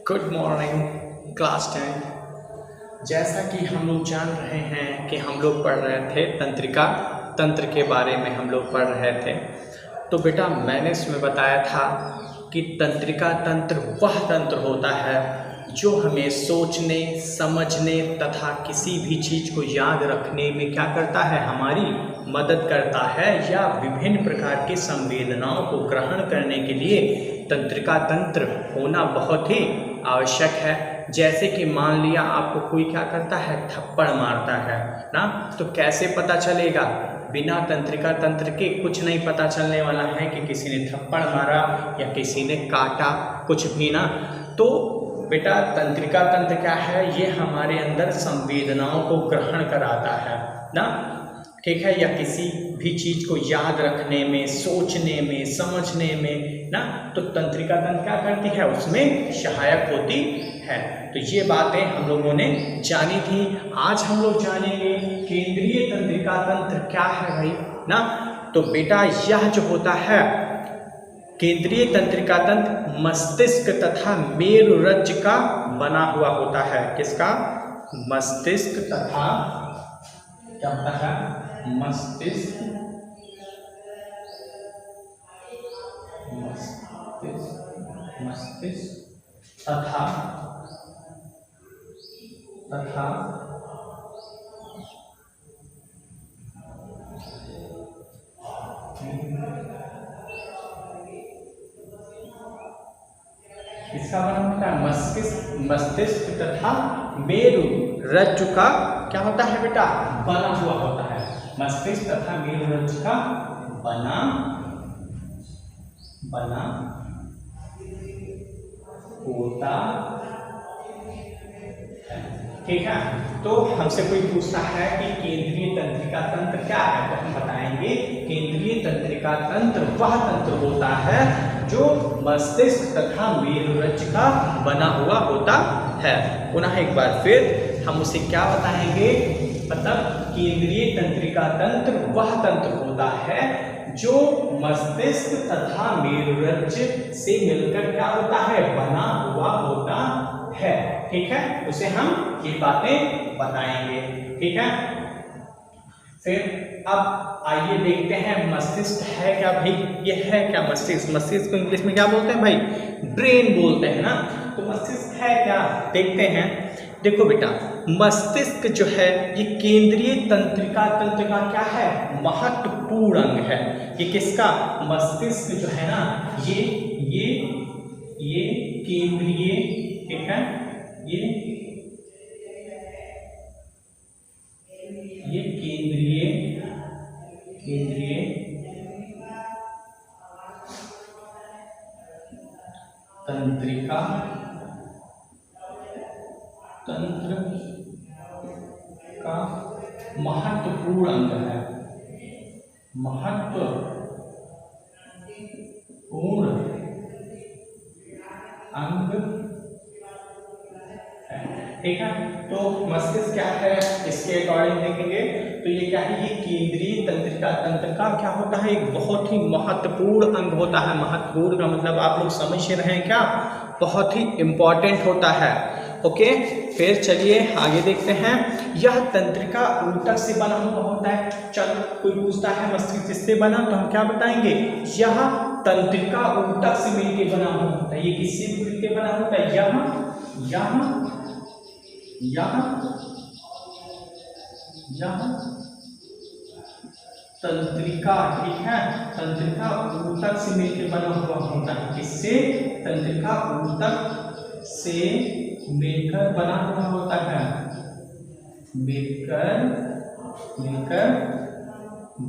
Good morning class 10। जैसा कि हम लोग जान रहे हैं कि हम लोग पढ़ रहे थे तंत्रिका तंत्र के बारे में हम लोग पढ़ रहे थे। तो बेटा मैंने इसमें बताया था कि तंत्रिका तंत्र वह तंत्र होता है जो हमें सोचने, समझने तथा किसी भी चीज़ को याद रखने में क्या करता है, हमारी मदद करता है, या विभिन्न प्रकार की संवेदनाओं को ग्रहण करने के लिए तंत्रिका तंत्र होना बहुत ही आवश्यक है। जैसे कि मान लिया आपको कोई क्या करता है, थप्पड़ मारता है ना, तो कैसे पता चलेगा? बिना तंत्रिका तंत्र के कुछ नहीं पता चलने वाला है कि किसी ने थप्पड़ मारा या किसी ने काटा, कुछ भी ना। तो बेटा तंत्रिका तंत्र क्या है, ये हमारे अंदर संवेदनाओं को ग्रहण कराता है ना, ठीक है, या किसी भी चीज़ को याद रखने में, सोचने में, समझने में ना, तो तंत्रिका तंत्र क्या करती है, उसमें सहायक होती है। तो ये बातें हम लोगों ने जानी थी। आज हम लोग जानेंगे केंद्रीय तंत्रिका तंत्र क्या है भाई ना। तो बेटा यह जो होता है केंद्रीय तंत्रिका तंत्र मस्तिष्क तथा मेरुरज्ज का बना हुआ होता है। किसका? मस्तिष्क तथा क्या होता है, मस्तिष्क तथा इसका बना होता है मस्तिष्क तथा मेरुरज्जु का क्या होता है बेटा, बना हुआ होता है। मस्तिष्क तथा मेरुरज्जु का बना होता है, ठीक है। तो हमसे कोई पूछता है कि केंद्रीय तंत्रिका तंत्र क्या है, तो हम बताएंगे केंद्रीय तंत्रिका तंत्र वह तंत्र होता है जो मस्तिष्क तथा मेरुरज्ज का बना हुआ होता है। पुनः एक बार फिर हम उसे क्या बताएंगे, मतलब केंद्रीय तंत्रिका तंत्र वह तंत्र होता है जो मस्तिष्क तथा मेरुरज्ज से मिलकर क्या होता है, बना हुआ होता है, ठीक है। उसे हम ये बातें बताएंगे, ठीक है। फिर अब आइए देखते हैं मस्तिष्क है क्या भाई, ये है क्या मस्तिष्क? मस्तिष्क को इंग्लिश में क्या बोलते हैं भाई, ब्रेन बोलते हैं ना। तो मस्तिष्क है क्या, देखते हैं। देखो बेटा मस्तिष्क जो है ये केंद्रीय तंत्रिका तंत्र का क्या है, महत्वपूर्ण अंग है। ये किसका? मस्तिष्क जो है ना, ये केंद्रीय, ठीक है, ये केंद्रीय तंत्रिका तंत्र का महत्वपूर्ण अंग है, महत्वपूर्ण अंग है, ठीक है। तो मस्तिष्क क्या है, इसके अकॉर्डिंग देखेंगे तो ये क्या है, ये केंद्रीय तंत्रिका तंत्र का क्या होता है, एक बहुत ही महत्वपूर्ण अंग होता है। महत्वपूर्ण का मतलब आप लोग समझ रहे हैं क्या, बहुत ही इंपॉर्टेंट होता है, ओके। फिर चलिए आगे देखते हैं। यह तंत्रिका ऊतक से बना हुआ होता है। चलो कोई पूछता है मस्तिष्क किससे बना, तो हम क्या बताएंगे, यह तंत्रिका ऊतक से मिलकर बना हुआ होता है। ये किससे मिलकर बना होता है, यह तंत्रिका, ठीक है, तंत्रिका ऊतक से मिलकर बना हुआ होता है। किससे? तंत्रिका ऊतक से मिलकर बना हुआ होता है, मिलकर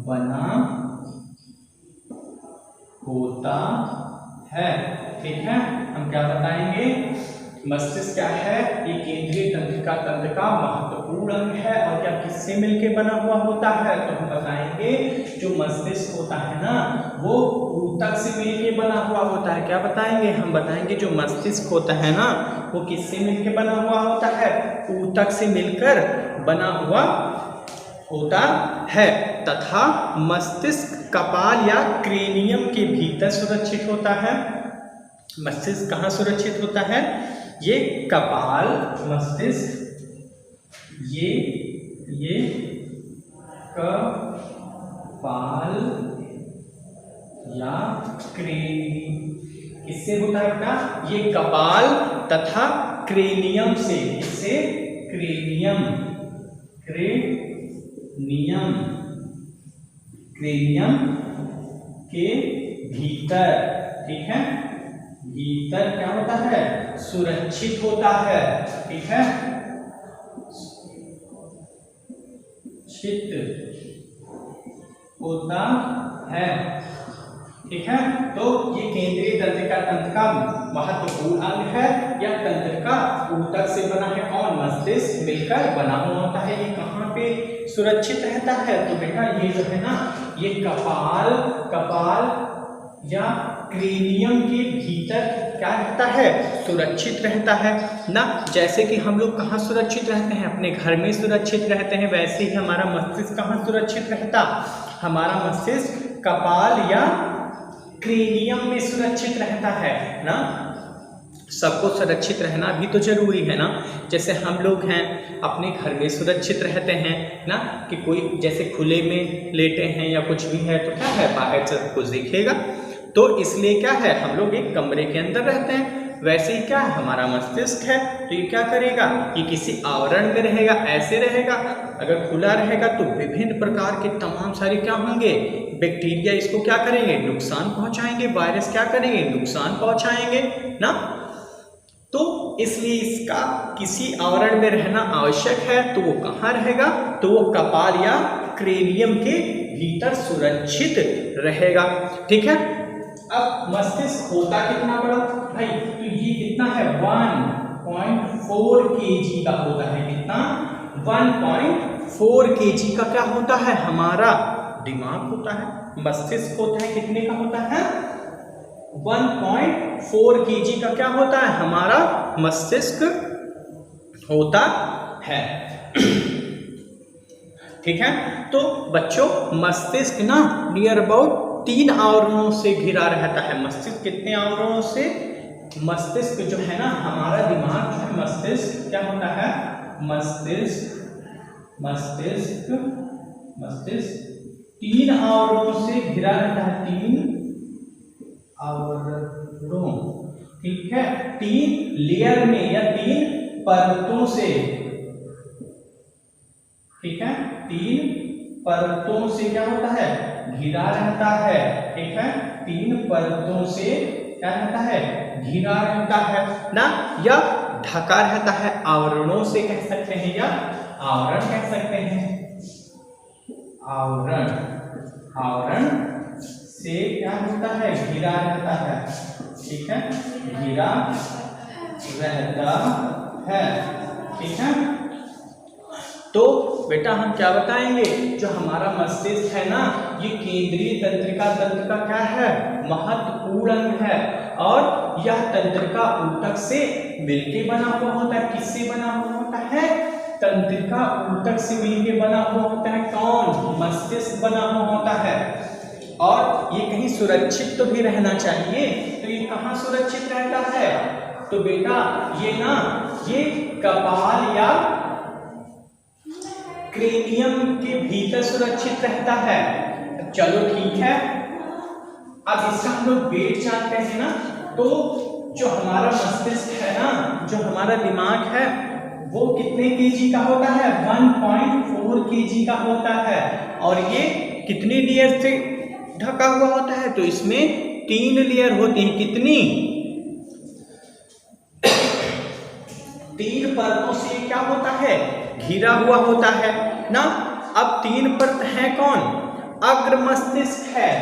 बना होता है, ठीक है। हम क्या बताएंगे, मस्तिष्क क्या है, ये केंद्रीय तंत्रिका तंत्र का महत्वपूर्ण अंग है। और क्या किससे मिलकर बना हुआ होता है, तो हम बताएंगे जो मस्तिष्क होता है ना, वो ऊतक से मिलकर बना हुआ होता है। क्या बताएंगे, हम बताएंगे जो मस्तिष्क होता है ना, वो किससे मिलकर बना हुआ होता है, ऊतक से मिलकर बना हुआ होता है तथा मस्तिष्क कपाल या क्रेनियम के भीतर सुरक्षित होता है। मस्तिष्क कहाँ सुरक्षित होता है? ये कपाल, मस्तिष्क, ये कपाल या किससे होता है बेटा? ये कपाल तथा क्रेनियम से। इससे क्रेनियम के भीतर, ठीक है, भीतर क्या होता है? सुरक्षित होता है, ठीक है, सुरक्षित होता है, ठीक है। तो ये केंद्रीय तंत्रिका तंत्र का महत्वपूर्ण अंग है। यह तंत्रिका ऊतक से बना है। कौन? मस्तिष्क मिलकर बना हुआ होता है। ये कहाँ पे सुरक्षित रहता है? तो बेटा ये जो है ना, ये कपाल या क्रेनियम के भीतर क्या रहता है? सुरक्षित रहता है ना। जैसे कि हम लोग कहाँ सुरक्षित रहते हैं? अपने घर में सुरक्षित रहते हैं, वैसे ही हमारा मस्तिष्क कहाँ सुरक्षित रहता? हमारा मस्तिष्क कपाल या क्रेनियम में सुरक्षित रहता है ना। सबको सुरक्षित रहना भी तो जरूरी है ना। जैसे हम लोग हैं अपने घर में सुरक्षित रहते हैं ना, कि कोई जैसे खुले में लेटे हैं या कुछ भी है तो क्या है, बाहर से कुछ दिखेगा, तो इसलिए क्या है, हम लोग एक कमरे के अंदर रहते हैं। वैसे ही क्या है, हमारा मस्तिष्क है तो ये क्या करेगा, ये किसी आवरण में रहेगा, ऐसे रहेगा। अगर खुला रहेगा तो विभिन्न प्रकार के तमाम सारे क्या होंगे, बैक्टीरिया इसको क्या करेंगे, नुकसान पहुंचाएंगे, वायरस क्या करेंगे, नुकसान पहुंचाएंगे ना। तो इसलिए इसका किसी आवरण में रहना आवश्यक है। तो वो कहाँ रहेगा, तो वो कपाल या क्रेनियम के भीतर सुरक्षित रहेगा। ठीक है। अब मस्तिष्क होता कितना बड़ा भाई, तो ये कितना है 1.4 kg का होता है। कितना 1.4 kg का क्या होता है, हमारा दिमाग होता है। मस्तिष्क होता है कितने का होता है, 1.4 kg का क्या होता है, हमारा मस्तिष्क होता है। ठीक है। तो बच्चों मस्तिष्क ना नियर अबाउट 3 आवरणों से घिरा रहता है। मस्तिष्क कितने आवरणों से, मस्तिष्क जो है ना, हमारा दिमाग जो है, मस्तिष्क क्या होता है, मस्तिष्क 3 आवरणों से घिरा रहता है। 3 आवरणों, ठीक है, 3 लेयर में या 3 परतों से, ठीक है, 3 परतों से क्या होता है, घिरा रहता है। ठीक है, 3 परतों से क्या रहता है, घिरा रहता है ना, या ढका रहता है। आवरणों से कह सकते हैं या आवरण कह सकते हैं। आवरण से क्या होता है, घिरा रहता है। ठीक है, घिरा रहता है। ठीक है। तो बेटा हम क्या बताएंगे, जो हमारा मस्तिष्क है ना, ये केंद्रीय तंत्रिका तंत्र का क्या है, महत्वपूर्ण अंग है। और यह तंत्रिका ऊतक से मिलके बना हुआ होता है। किससे बना हुआ होता है, तंत्रिका ऊतक से मिलके बना हुआ होता है। कौन, मस्तिष्क बना हुआ होता है। और ये कहीं सुरक्षित तो भी रहना चाहिए, तो ये कहाँ सुरक्षित रहता है, तो बेटा ये ना, ये कपाल या क्रेनियम के भीतर सुरक्षित रहता है। चलो ठीक है। अब इसका हम लोग वेट जानते हैं ना, तो जो हमारा मस्तिष्क है ना, जो हमारा दिमाग है, वो कितने केजी का होता है, 1.4 kg का होता है। और ये कितनी लेयर से ढका हुआ होता है, तो इसमें 3 लेयर होती हैं। कितनी, 3 परतों से क्या होता है, घिरा हुआ होता है ना। अब 3 परत है कौन, अग्र मस्तिष्क है।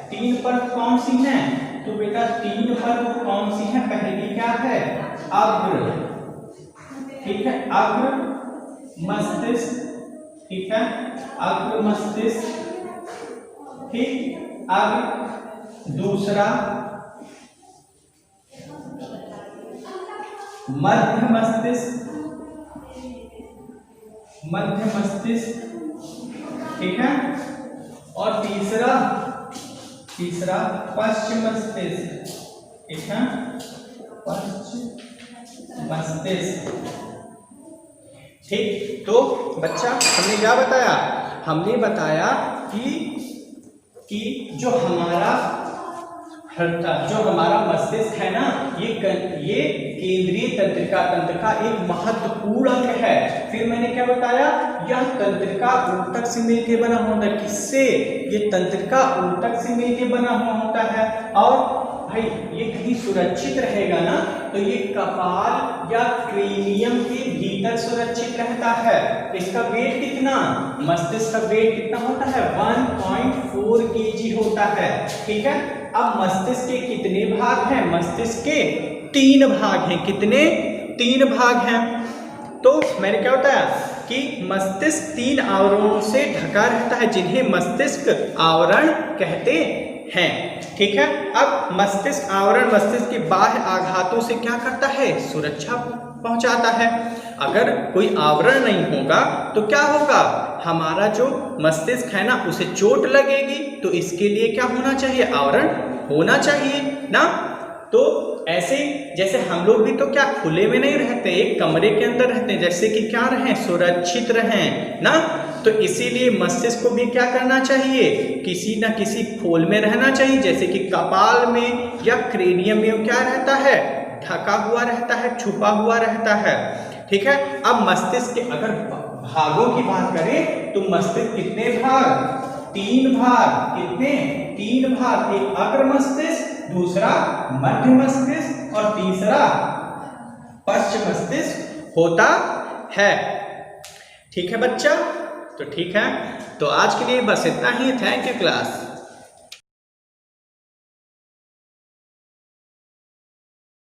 3 परत कौन सी है, तो बेटा 3 परत कौन सी है, पहली क्या है, अग्र, ठीक है, अग्र मस्तिष्क, ठीक है, अग्र मस्तिष्क, ठीक, अग्र। दूसरा मध्य मस्तिष्क, मध्य मस्तिष्क, ठीक है। और तीसरा पश्च मस्तिष्क, ठीक है, पश्च मस्तिष्क। ठीक, तो बच्चा हमने क्या बताया? हमने बताया कि जो हमारा मस्तिष्क है ना, ये केंद्रीय तंत्रिका तंत्र का एक महत्वपूर्ण अंग है। फिर मैंने क्या बताया? यह तंत्रिका ऊतक से मिलकर बना होता है। किससे? ये तंत्रिका ऊतक से मिलकर बना हुआ होता है। और भाई ये कहीं सुरक्षित रहेगा ना, तो ये कपाल या क्रेनियम के भीतर सुरक्षित रहता है। इसका वेट कितना? मस्तिष्क का वेट कितना होता है? 1.4 kg होता है। ठीक है। अब मस्तिष्क के कितने भाग हैं? मस्तिष्क के 3 भाग हैं। कितने? 3 भाग हैं। तो मैंने क्या बताया कि मस्तिष्क 3 आवरणों से ढका रहता है, जिन्हें मस्तिष्क आवरण कहते हैं। ठीक है। अब मस्तिष्क आवरण मस्तिष्क के बाह्य आघातों से क्या करता है? सुरक्षा पहुंचाता है। अगर कोई आवरण नहीं होगा तो क्या होगा? हमारा जो मस्तिष्क है ना, उसे चोट लगेगी। तो इसके लिए क्या होना चाहिए? आवरण होना चाहिए ना। तो ऐसे जैसे हम लोग भी तो क्या खुले में नहीं रहते, एक कमरे के अंदर रहते हैं, जैसे कि क्या रहें? सुरक्षित रहें ना। तो इसीलिए मस्तिष्क को भी क्या करना चाहिए? किसी न किसी खोल में रहना चाहिए, जैसे कि कपाल में या क्रेनियम में क्या रहता है? ढका हुआ रहता है, छुपा हुआ रहता है। ठीक है। अब मस्तिष्क के अगर भागों की बात करें तो मस्तिष्क कितने भाग? 3 भाग। कितने? 3 भाग। एक अग्र मस्तिष्क, दूसरा मध्य मस्तिष्क और तीसरा पश्च मस्तिष्क होता है। ठीक है बच्चा? तो ठीक है, तो आज के लिए बस इतना ही। Thank you class.